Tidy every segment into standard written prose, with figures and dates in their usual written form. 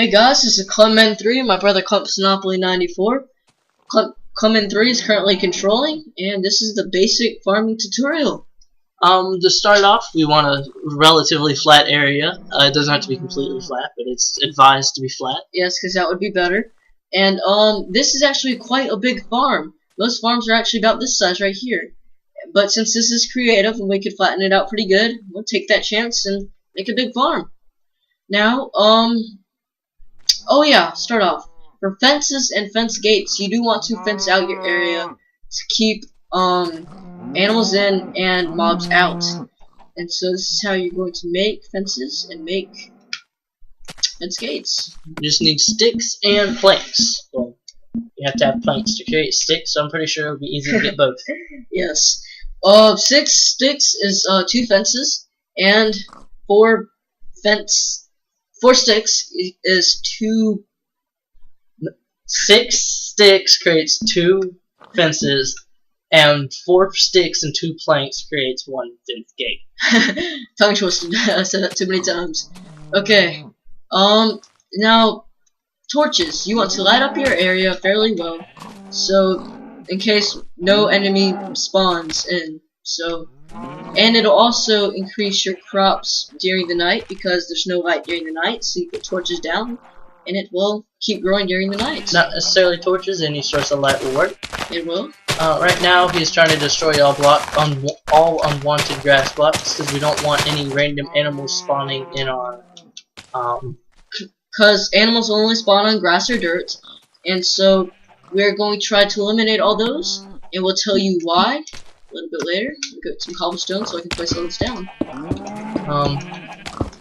Hey guys, this is Clement3, my brother Clumpsnopoly94. Clement3 is currently controlling, and this is the basic farming tutorial. To start off, we want a relatively flat area. It doesn't have to be completely flat, but it's advised to be flat. Yes, because that would be better. And this is actually quite a big farm. Most farms are actually about this size right here. But since this is creative and we could flatten it out pretty good, we'll take that chance and make a big farm. Now, oh yeah, start off. For fences and fence gates, you do want to fence out your area to keep animals in and mobs out. And so this is how you're going to make fences and make fence gates. You just need sticks and planks. Well, you have to have planks to create sticks, so I'm pretty sure it'll be easy to get both. Yes. 6 sticks is 2 fences, and 4 sticks is 2. 6 sticks creates 2 fences, and 4 sticks and 2 planks creates 1 fence gate. Tongue twisted. I said that too many times. Okay. Now, torches. You want to light up your area fairly well, so in case no enemy spawns in. And it'll also increase your crops during the night because there's no light during the night. So you put torches down, and it will keep growing during the night. Not necessarily torches. Any source of light will work. It will. Right now, he's trying to destroy all unwanted grass blocks because we don't want any random animals spawning in our. Because animals only spawn on grass or dirt, and so we're going to try to eliminate all those, and we'll tell you why a little bit later. We'll get some cobblestone so I can place all this down.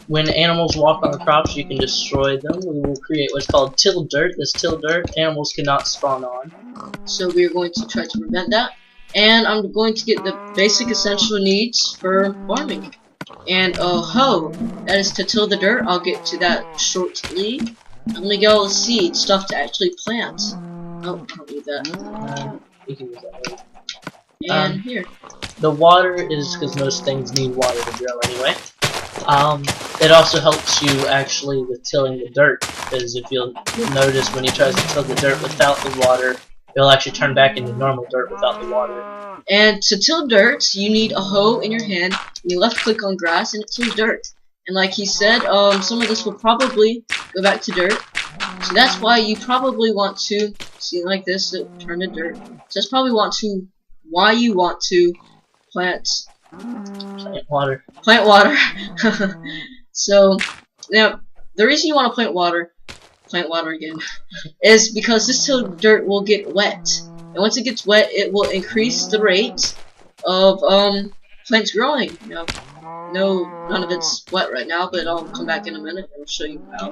When animals walk on the crops, you can destroy them. We will create what's called till dirt. This till dirt, animals cannot spawn on. So we're going to try to prevent that. And I'm going to get the basic essential needs for farming. And a hoe, that is to till the dirt. I'll get to that shortly. Let me get all the seed stuff to actually plant. Oh, I don't need that. You can use that. And here. The water is because most things need water to grow anyway. It also helps you actually with tilling the dirt, because if you'll notice when you try to till the dirt without the water, it'll actually turn back into normal dirt without the water. And to till dirt, you need a hoe in your hand. You left click on grass and it tills dirt. And like he said, some of this will probably go back to dirt. So that's why you probably want to see like this, it turn to dirt. So that's probably why you want to plant water. Plant water. So now the reason you want to plant water again, is because this till dirt will get wet. And once it gets wet, it will increase the rate of plants growing. Now, no, none of it's wet right now, but I'll come back in a minute and show you how.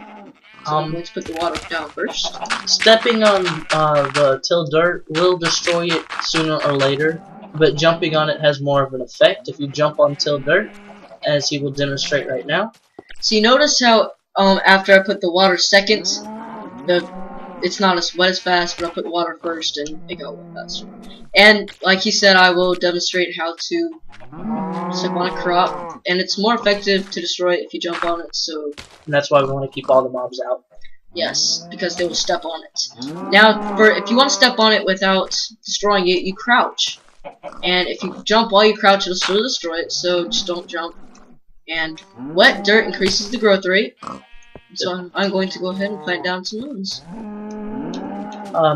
So I'm going to put the water down first. Stepping on the till dirt will destroy it sooner or later, but jumping on it has more of an effect if you jump on till dirt, as he will demonstrate right now. So you notice how after I put the water second, it's not as wet as fast, but I put the water first and it got wet faster. And like he said, I will demonstrate how to step on a crop, and it's more effective to destroy it if you jump on it. So and that's why we want to keep all the mobs out. Yes, because they will step on it. Now, if you want to step on it without destroying it, you crouch. And if you jump while you crouch, it'll still destroy it. So just don't jump. And wet dirt increases the growth rate. So I'm going to go ahead and plant down some melons.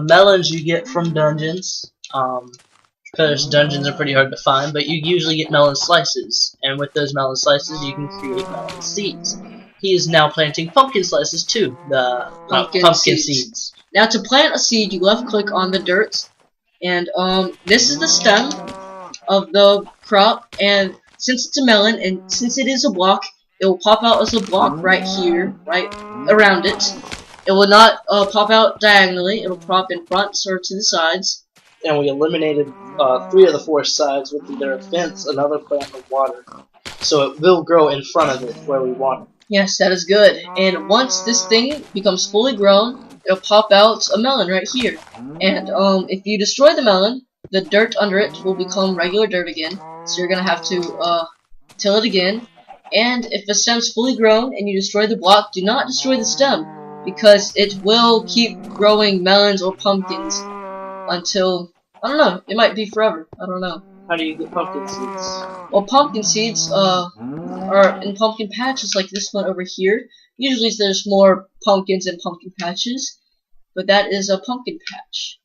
Melons you get from dungeons, because dungeons are pretty hard to find, but you usually get melon slices, and with those melon slices you can create melon seeds. He is now planting pumpkin slices too, the pumpkin seeds. Now to plant a seed, you left click on the dirt, and this is the stem of the crop, and since it's a melon, and since it is a block, it will pop out as a block right here, right around it. It will not pop out diagonally, it will pop in front or to the sides. And we eliminated 3 of the 4 sides with their fence, another plant with water. So it will grow in front of it where we want it. Yes, that is good. And once this thing becomes fully grown, it'll pop out a melon right here. And if you destroy the melon, the dirt under it will become regular dirt again. So you're going to have to till it again. And if the stem's fully grown and you destroy the block, do not destroy the stem. because it will keep growing melons or pumpkins until, I don't know, it might be forever. I don't know. How do you get pumpkin seeds? Well, pumpkin seeds are in pumpkin patches like this one over here. Usually there's more pumpkins in pumpkin patches, but that is a pumpkin patch.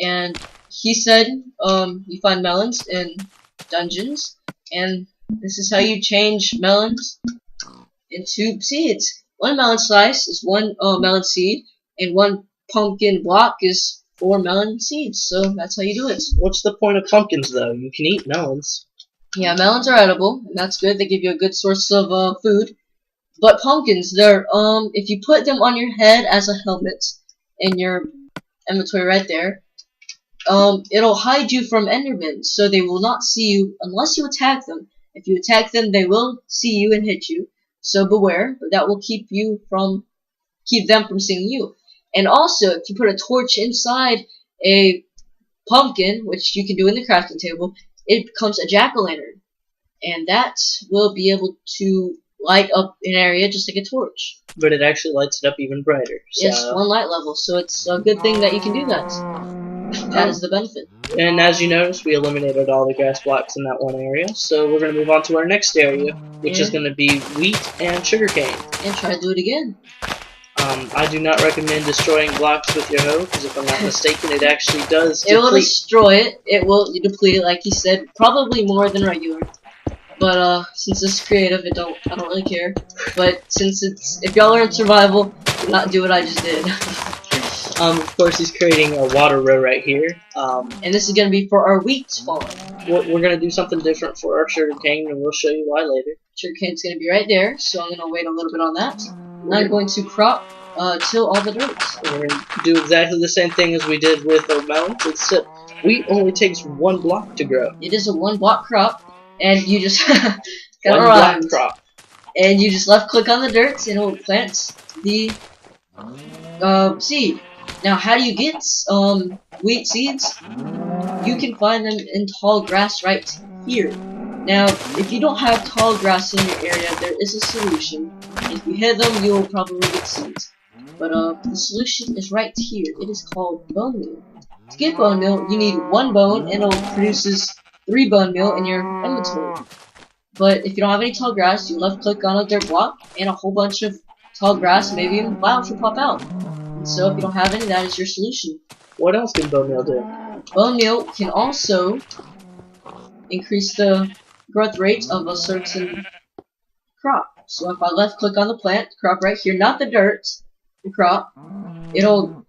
And he said you find melons in dungeons, and this is how you change melons into seeds. One melon slice is one melon seed, and one pumpkin block is 4 melon seeds. So that's how you do it. What's the point of pumpkins, though? You can eat melons. Yeah, melons are edible, and that's good. They give you a good source of food. But pumpkins, they're if you put them on your head as a helmet in your inventory right there, it'll hide you from Endermen, so they will not see you unless you attack them. If you attack them, they will see you and hit you. So beware, but that will keep them from seeing you. And also, if you put a torch inside a pumpkin, which you can do in the crafting table, it becomes a jack-o'-lantern, and that will be able to light up an area just like a torch. But it actually lights it up even brighter. So. Yes, 1 light level, so it's a good thing that you can do that. That is the benefit. And as you notice, we eliminated all the grass blocks in that one area, so we're going to move on to our next area, which is going to be wheat and sugarcane. And try to do it again. I do not recommend destroying blocks with your hoe, because if I'm not mistaken, it actually does deplete. It will destroy it. It will deplete it, like you said, probably more than regular. But since it's creative, I don't really care. But since if y'all are in survival, do not do what I just did. Of course, he's creating a water row right here. And this is gonna be for our wheat farm. We're gonna do something different for our sugarcane, and we'll show you why later. Sugarcane's gonna be right there, so I'm gonna wait a little bit on that. And I'm going to crop till all the dirt. We're gonna do exactly the same thing as we did with our melons, except wheat only takes 1 block to grow. It is a 1 block crop, and you just one block crop. And you just left click on the dirt, and it will plant the seed. Now, how do you get wheat seeds? You can find them in tall grass right here. Now, if you don't have tall grass in your area, there is a solution. If you hit them, you will probably get seeds. But the solution is right here. It is called bone meal. To get bone meal, you need 1 bone, and it produces 3 bone meal in your inventory. But if you don't have any tall grass, you left click on a dirt block, and a whole bunch of tall grass, maybe even flowers will pop out. And so if you don't have any, that is your solution. What else can bone meal do? Bone meal can also increase the growth rate of a certain crop. So if I left click on the plant, crop right here, not the dirt, the crop, it'll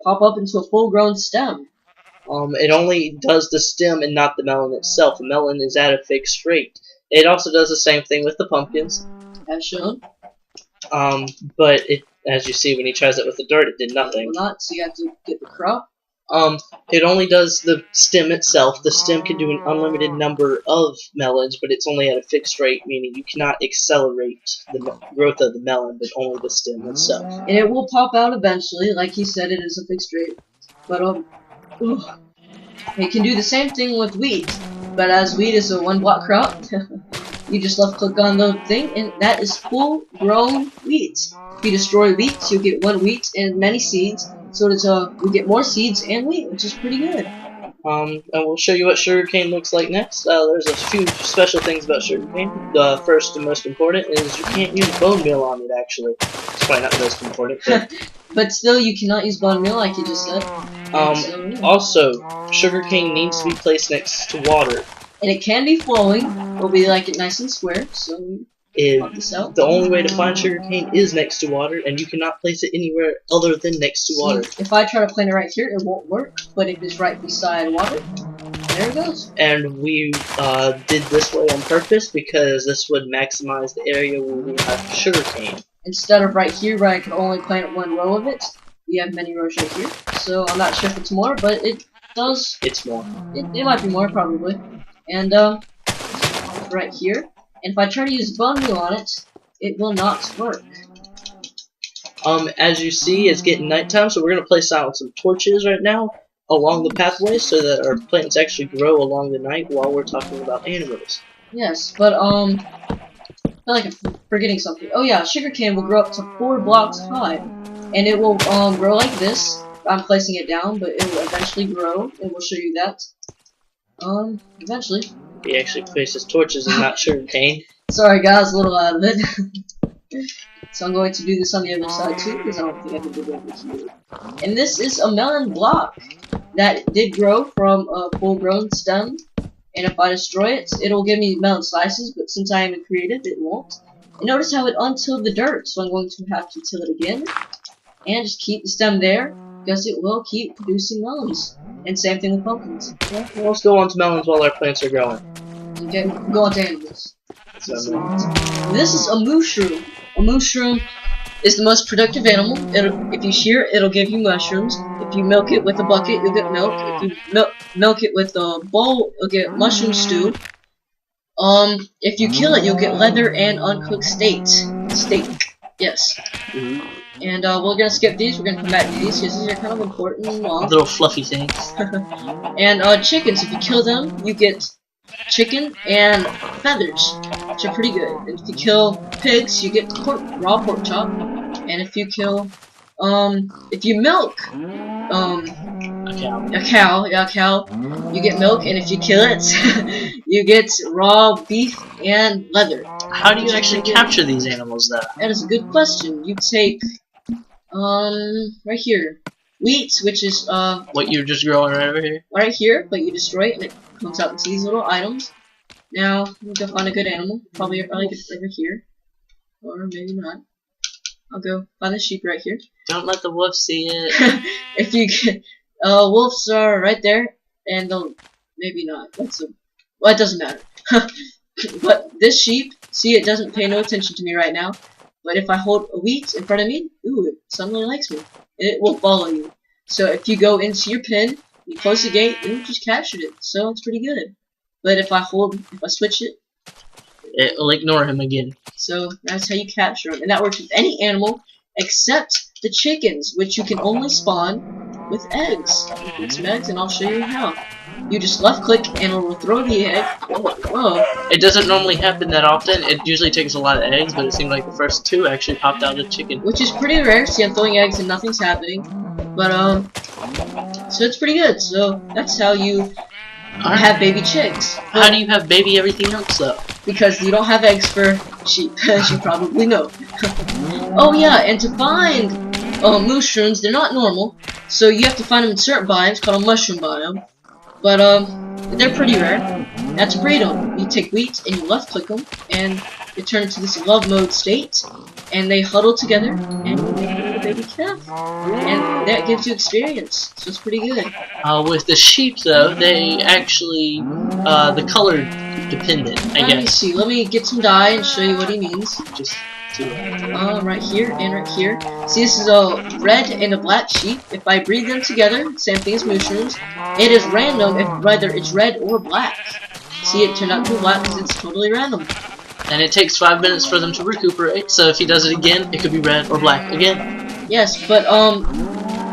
pop up into a full grown stem. It only does the stem and not the melon itself. The melon is at a fixed rate. It also does the same thing with the pumpkins. As shown. But as you see, when he tries it with the dirt, it did nothing. It will not, so you have to get the crop. It only does the stem itself. The stem can do an unlimited number of melons, but it's only at a fixed rate, meaning you cannot accelerate the growth of the melon, but only the stem itself. And it will pop out eventually, like he said, it is a fixed rate. But it can do the same thing with wheat, but as wheat is a 1 block crop, you just left click on the thing, and that is full grown wheat. If you destroy wheat, you get 1 wheat and many seeds. So it's we get more seeds and wheat, which is pretty good. And we'll show you what sugarcane looks like next. There's a few special things about sugarcane. The first and most important is you can't use bone meal on it, actually. It's probably not the most important, but... But still, you cannot use bone meal, like you just said. Also, sugarcane needs to be placed next to water. And it can be flowing. It'll be like it nice and square, so... The only way to find sugarcane is next to water, and you cannot place it anywhere other than next to water. If I try to plant it right here, it won't work, but if it's right beside water, there it goes. And we did this way on purpose because this would maximize the area where we have sugarcane. Instead of right here where I can only plant 1 row of it, we have many rows right here. So I'm not sure if it's more, but it does. It's more. It might be more, probably. And right here. And if I try to use bone meal on it, it will not work. As you see, it's getting nighttime, so we're going to place out some torches right now along the pathway so that our plants actually grow along the night while we're talking about animals. Yes, but I feel like I'm forgetting something. Oh yeah, sugarcane will grow up to 4 blocks high. and it will grow like this. I'm placing it down, but it will eventually grow, and we'll show you that. Eventually. He actually places torches and not sugarcane. Sorry guys, a little out of it. So I'm going to do this on the other side too, because I don't think I can do it over here. And this is a melon block that did grow from a full-grown stem. And if I destroy it, it'll give me melon slices, but since I haven't created it, it won't. And notice how it untilled the dirt, so I'm going to have to till it again. And just keep the stem there, because it will keep producing melons. And same thing with pumpkins. Yeah, let's go on to melons while our plants are growing. Okay, go on to animals. This is a mooshroom. A mooshroom is the most productive animal. If you shear it, it'll give you mushrooms. If you milk it with a bucket, you'll get milk. If you milk it with a bowl, you'll get mushroom stew. If you kill it, you'll get leather and uncooked steak. Yes. And we're gonna skip these. We're gonna come back to these because these are kind of important and long. Little fluffy things. And chickens. If you kill them, you get chicken and feathers, which are pretty good. And if you kill pigs, you get raw pork chop. And if you kill, if you milk, a cow, you get milk. And if you kill it, you get raw beef and leather. How do you actually capture these animals, though? That is a good question. You take, right here, wheat, which is what you're just growing right over here. Right here, but you destroy it and it comes out into these little items. Now, we'll go find a good animal. Probably like over here. Or maybe not. I'll go find the sheep right here. Don't let the wolf see it. If you get, wolves are right there, and they'll, maybe not. Well, it doesn't matter. But this sheep, see, it doesn't pay no attention to me right now. But if I hold a wheat in front of me, ooh, it suddenly likes me. It will follow you. So if you go into your pen, you close the gate, you just captured it. So it's pretty good. But if I switch it, it'll ignore him again. So that's how you capture them. And that works with any animal except the chickens, which you can only spawn with eggs. You put some eggs, and I'll show you how. You just left click and it will throw the egg. Whoa. It doesn't normally happen that often. It usually takes a lot of eggs, but it seemed like the first two actually popped out of the chicken. Which is pretty rare. See, I'm throwing eggs and nothing's happening. But, so it's pretty good. So that's how you have baby chicks. But how do you have baby everything else, though? Because you don't have eggs for sheep, as you probably know. Oh yeah, and to find mooshrooms, they're not normal. So you have to find them in certain biomes called a mushroom biome. But they're pretty rare. Now to breed them, you take wheat and you left click them, and they turn into this love mode state, and they huddle together, and you make a baby calf. And that gives you experience, so it's pretty good. With the sheep, though, they actually, the color dependent, I guess. Let me see, let me get some dye and show you what he means. Just right here and right here. See, this is a red and a black sheep. If I breed them together, same thing as mooshrooms, it is random if whether it's red or black. See, it turned out to be black because it's totally random. And it takes 5 minutes for them to recuperate, so if he does it again, it could be red or black again. Yes, but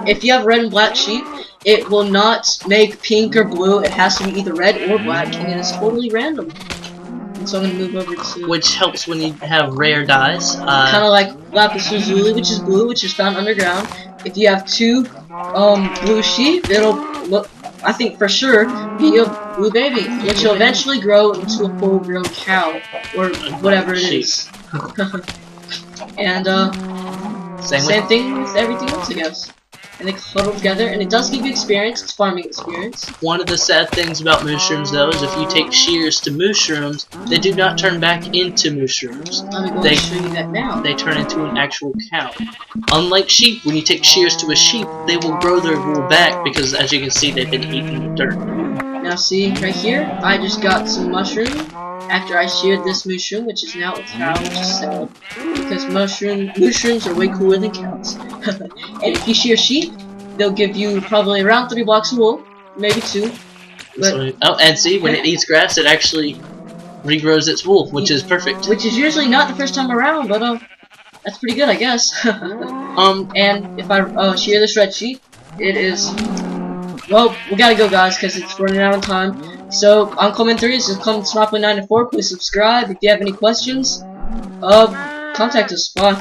if you have red and black sheep, it will not make pink or blue. It has to be either red or black, and it is totally random. So I'm gonna move over to, which helps when you have rare dyes. Kind of like lapis lazuli, which is blue, which is found underground. If you have two blue sheep, it'll look, I think for sure, be a blue baby, which will eventually grow into a full-grown cow or whatever it is. And same thing with everything else, I guess. And they huddle together, and it does give you experience. It's farming experience. One of the sad things about mooshrooms, though, is if you take shears to mooshrooms, they do not turn back into mooshrooms. I'm going to show you that now. They turn into an actual cow. Unlike sheep, when you take shears to a sheep, they will grow their wool back because, as you can see, they've been eating the dirt. Now see, right here, I just got some mushroom after I sheared this mushroom, which is now a cow, which is sad. Because mushrooms are way cooler than cows. And if you shear sheep, they'll give you probably around 3 blocks of wool, maybe 2. But oh, and see, when it eats grass, it actually regrows its wool, which is perfect. Which is usually not the first time around, but that's pretty good, I guess. And if I shear this red sheep, it is. Well, we gotta go, guys, because it's running out of time. So, I'm Clement3, this is Clement994. Please subscribe. If you have any questions, contact us. Bye.